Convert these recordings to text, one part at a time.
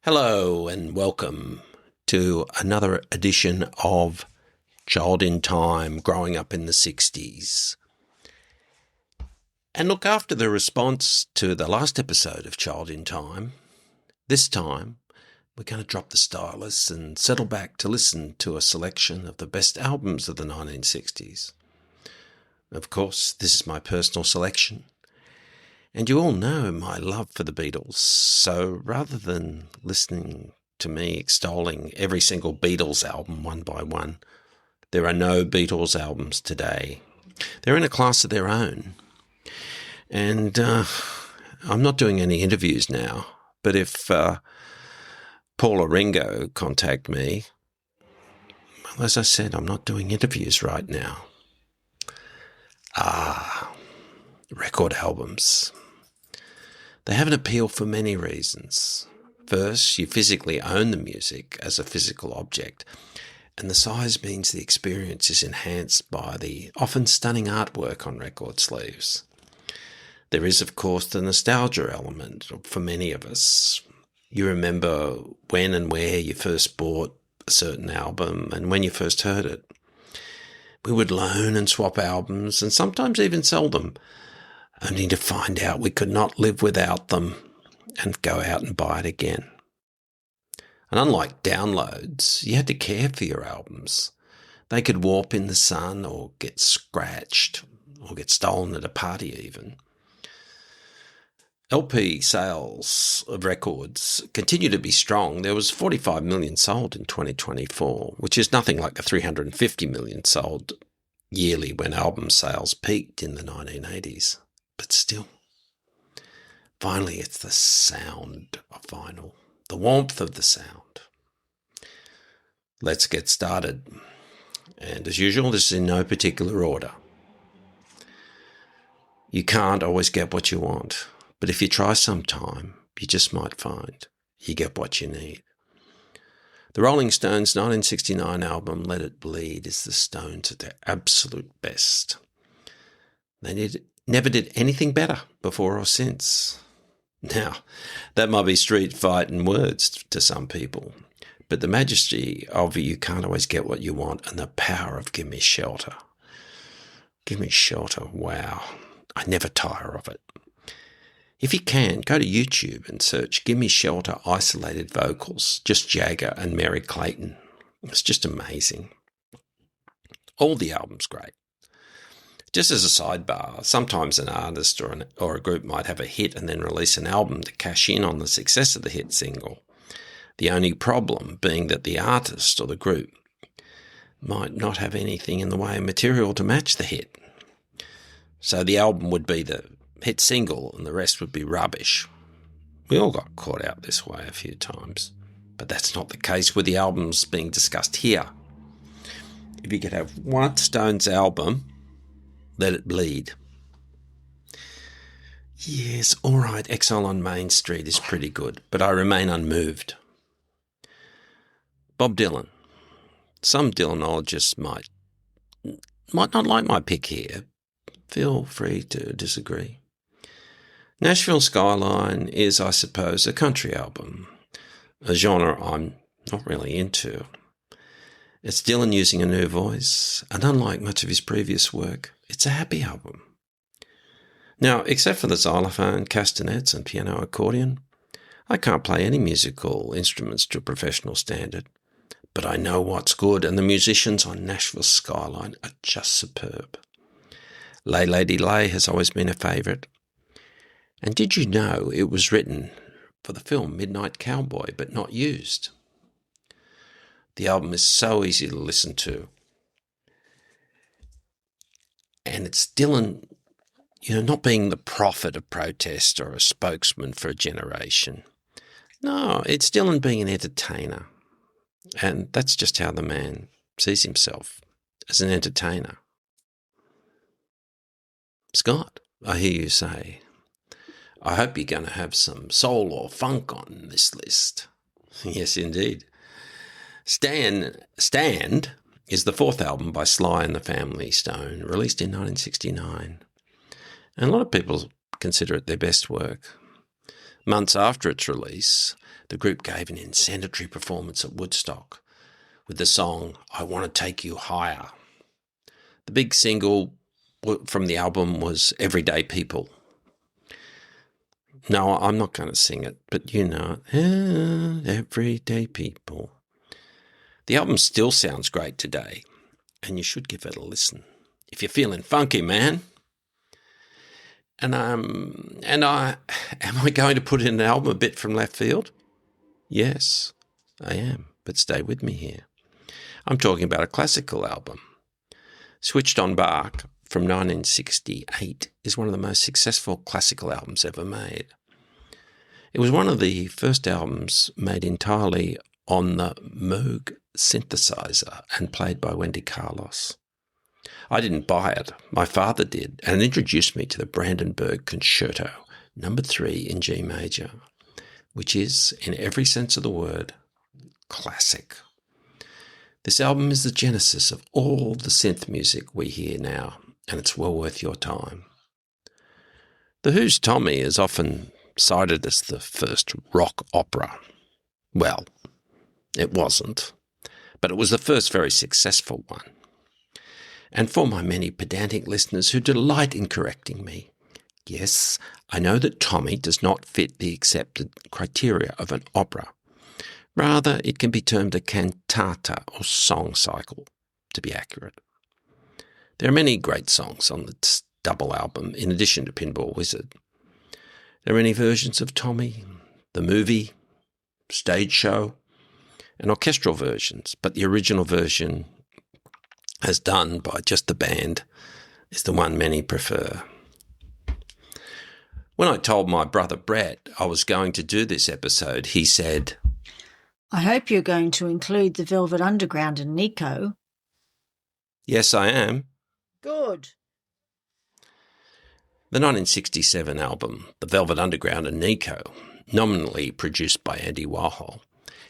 Hello and welcome to another edition of Child in Time, growing up in the 60s. And look, after the response to the last episode of Child in Time, this time we're going to drop the stylus and settle back to listen to a selection of the best albums of the 1960s. Of course, this is my personal selection. And you all know my love for the Beatles, so rather than listening to me extolling every single Beatles album one by one, there are no Beatles albums today. They're in a class of their own. And I'm not doing any interviews now, but if Paul or Ringo contact me, well, as I said, I'm not doing interviews right now. Record albums. They have an appeal for many reasons. First, you physically own the music as a physical object, and the size means the experience is enhanced by the often stunning artwork on record sleeves. There is, of course, the nostalgia element for many of us. You remember when and where you first bought a certain album and when you first heard it. We would loan and swap albums and sometimes even sell them, only to find out we could not live without them and go out and buy it again. And unlike downloads, you had to care for your albums. They could warp in the sun or get scratched or get stolen at a party even. LP sales of records continue to be strong. There was 45 million sold in 2024, which is nothing like the 350 million sold yearly when album sales peaked in the 1980s. But still, finally it's the sound of vinyl, the warmth of the sound. Let's get started. And as usual, this is in no particular order. You can't always get what you want, but if you try sometime, you just might find you get what you need. The Rolling Stones' 1969 album, Let It Bleed, is the Stones at their absolute best. They never did anything better before or since. Now, that might be street fighting words to some people, but the majesty of You Can't Always Get What You Want and the power of Give Me Shelter. Give Me Shelter, wow. I never tire of it. If you can, go to YouTube and search Give Me Shelter isolated vocals, just Jagger and Mary Clayton. It's just amazing. All the album's great. Just as a sidebar, sometimes an artist or a group might have a hit and then release an album to cash in on the success of the hit single. The only problem being that the artist or the group might not have anything in the way of material to match the hit. So the album would be the hit single and the rest would be rubbish. We all got caught out this way a few times, but that's not the case with the albums being discussed here. If you could have one Stones album, Let It Bleed. Yes, all right, Exile on Main Street is pretty good, but I remain unmoved. Bob Dylan. Some Dylanologists might not like my pick here. Feel free to disagree. Nashville Skyline is, I suppose, a country album, a genre I'm not really into. It's Dylan using a new voice, and unlike much of his previous work, it's a happy album. Now, except for the xylophone, castanets and piano accordion, I can't play any musical instruments to a professional standard, but I know what's good, and the musicians on Nashville Skyline are just superb. Lay Lady Lay has always been a favourite. And did you know it was written for the film Midnight Cowboy, but not used? The album is so easy to listen to. And it's Dylan, not being the prophet of protest or a spokesman for a generation. No, it's Dylan being an entertainer. And that's just how the man sees himself, as an entertainer. Scott, I hear you say, I hope you're going to have some soul or funk on this list. Yes, indeed. Stand is the fourth album by Sly and the Family Stone, released in 1969. And a lot of people consider it their best work. Months after its release, the group gave an incendiary performance at Woodstock with the song I Want to Take You Higher. The big single from the album was Everyday People. No, I'm not going to sing it, but you know it. Everyday People. The album still sounds great today, and you should give it a listen if you're feeling funky, man. And am I going to put in an album a bit from left field? Yes, I am, but stay with me here. I'm talking about a classical album. Switched on Bach from 1968 is one of the most successful classical albums ever made. It was one of the first albums made entirely on the Moog synthesizer and played by Wendy Carlos. I didn't buy it. My father did, and introduced me to the Brandenburg Concerto, No. 3 in G major, which is, in every sense of the word, classic. This album is the genesis of all the synth music we hear now, and it's well worth your time. The Who's Tommy is often cited as the first rock opera. Well, it wasn't, but it was the first very successful one. And for my many pedantic listeners who delight in correcting me, yes, I know that Tommy does not fit the accepted criteria of an opera. Rather, it can be termed a cantata or song cycle, to be accurate. There are many great songs on this double album, in addition to Pinball Wizard. There are many versions of Tommy, the movie, stage show, and orchestral versions, but the original version, as done by just the band, is the one many prefer. When I told my brother Brett I was going to do this episode, he said, I hope you're going to include the Velvet Underground and Nico. Yes, I am. Good. The 1967 album, The Velvet Underground and Nico, nominally produced by Andy Warhol,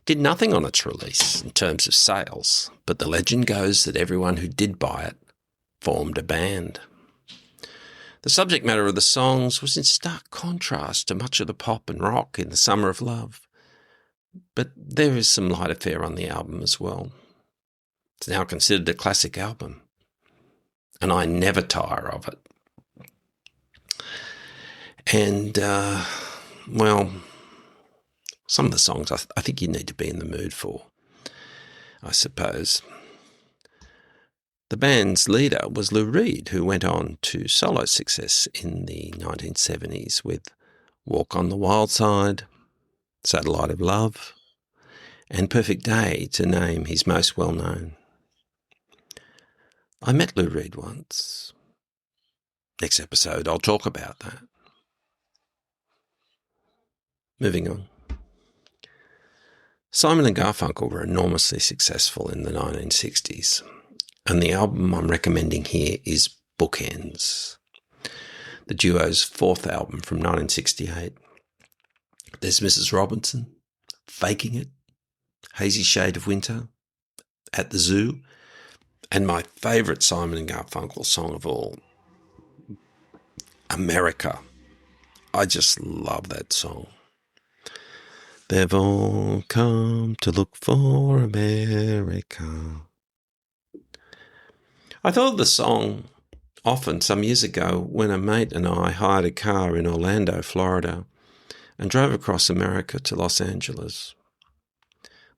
did nothing on its release in terms of sales, but the legend goes that everyone who did buy it formed a band. The subject matter of the songs was in stark contrast to much of the pop and rock in the Summer of Love, but there is some lighter fare on the album as well. It's now considered a classic album, and I never tire of it. And, well, some of the songs I think you need to be in the mood for, I suppose. The band's leader was Lou Reed, who went on to solo success in the 1970s with Walk on the Wild Side, Satellite of Love, and Perfect Day, to name his most well-known. I met Lou Reed once. Next episode, I'll talk about that. Moving on. Simon and Garfunkel were enormously successful in the 1960s, and the album I'm recommending here is Bookends, the duo's fourth album from 1968. There's Mrs. Robinson, Faking It, Hazy Shade of Winter, At the Zoo, and my favourite Simon and Garfunkel song of all, America. I just love that song. They've all come to look for America. I thought of the song often some years ago when a mate and I hired a car in Orlando, Florida, and drove across America to Los Angeles.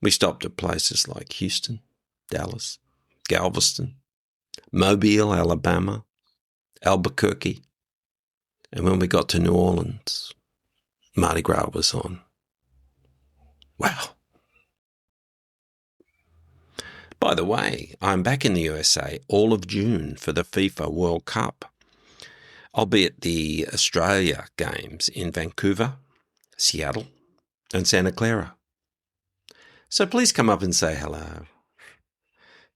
We stopped at places like Houston, Dallas, Galveston, Mobile, Alabama, Albuquerque, and when we got to New Orleans, Mardi Gras was on. Wow. By the way, I'm back in the USA all of June for the FIFA World Cup. I'll be at the Australia Games in Vancouver, Seattle, and Santa Clara. So please come up and say hello.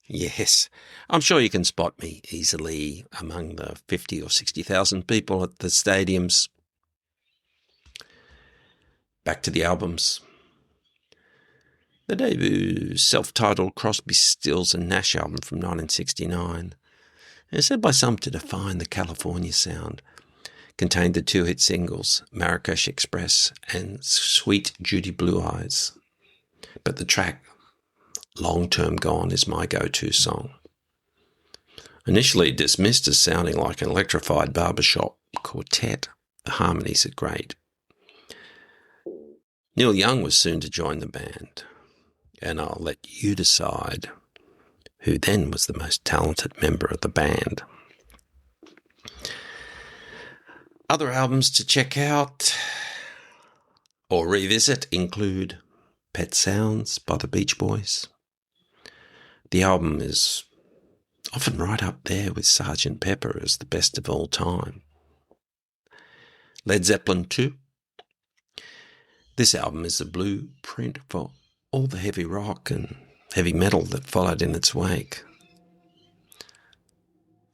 Yes, I'm sure you can spot me easily among the 50 or 60,000 people at the stadiums. Back to the albums. The debut self-titled Crosby, Stills and Nash album from 1969 is said by some to define the California sound, contained the two hit singles, Marrakesh Express and Sweet Judy Blue Eyes. But the track, Long Term Gone, is my go-to song. Initially dismissed as sounding like an electrified barbershop quartet, the harmonies are great. Neil Young was soon to join the band, and I'll let you decide who then was the most talented member of the band. Other albums to check out or revisit include Pet Sounds by the Beach Boys. The album is often right up there with Sgt. Pepper as the best of all time. Led Zeppelin 2. This album is a blueprint for all the heavy rock and heavy metal that followed in its wake.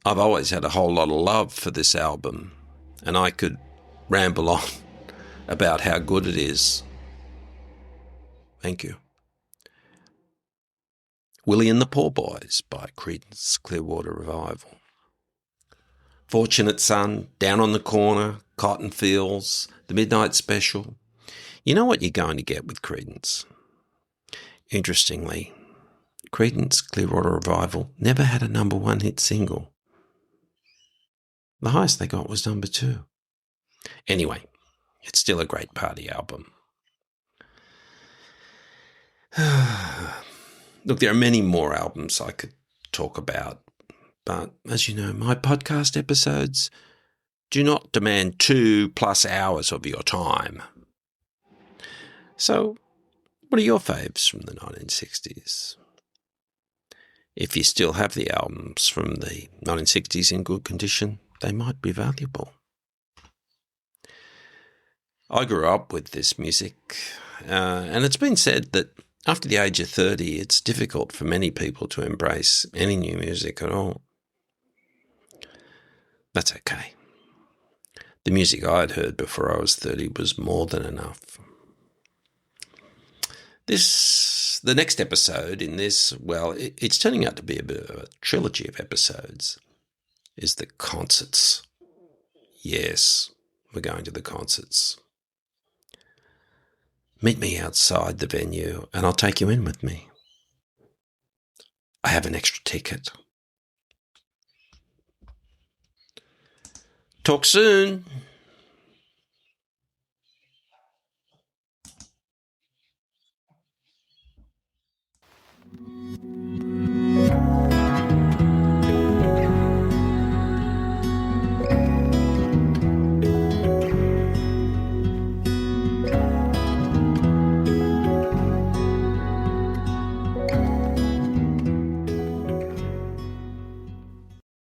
I've always had a whole lot of love for this album, and I could ramble on about how good it is. Thank you. Willie and the Poor Boys by Creedence Clearwater Revival. Fortunate Son, Down on the Corner, Cotton Fields, The Midnight Special. You know what you're going to get with Creedence. Interestingly, Creedence Clearwater Revival never had a number one hit single. The highest they got was number 2. Anyway, it's still a great party album. Look, there are many more albums I could talk about, but as you know, my podcast episodes do not demand 2+ hours of your time. So, what are your faves from the 1960s? If you still have the albums from the 1960s in good condition, they might be valuable. I grew up with this music, and it's been said that after the age of 30, it's difficult for many people to embrace any new music at all. That's okay. The music I had heard before I was 30 was more than enough. The next episode in this, well, it's turning out to be a bit of a trilogy of episodes, is the concerts. Yes, we're going to the concerts. Meet me outside the venue and I'll take you in with me. I have an extra ticket. Talk soon.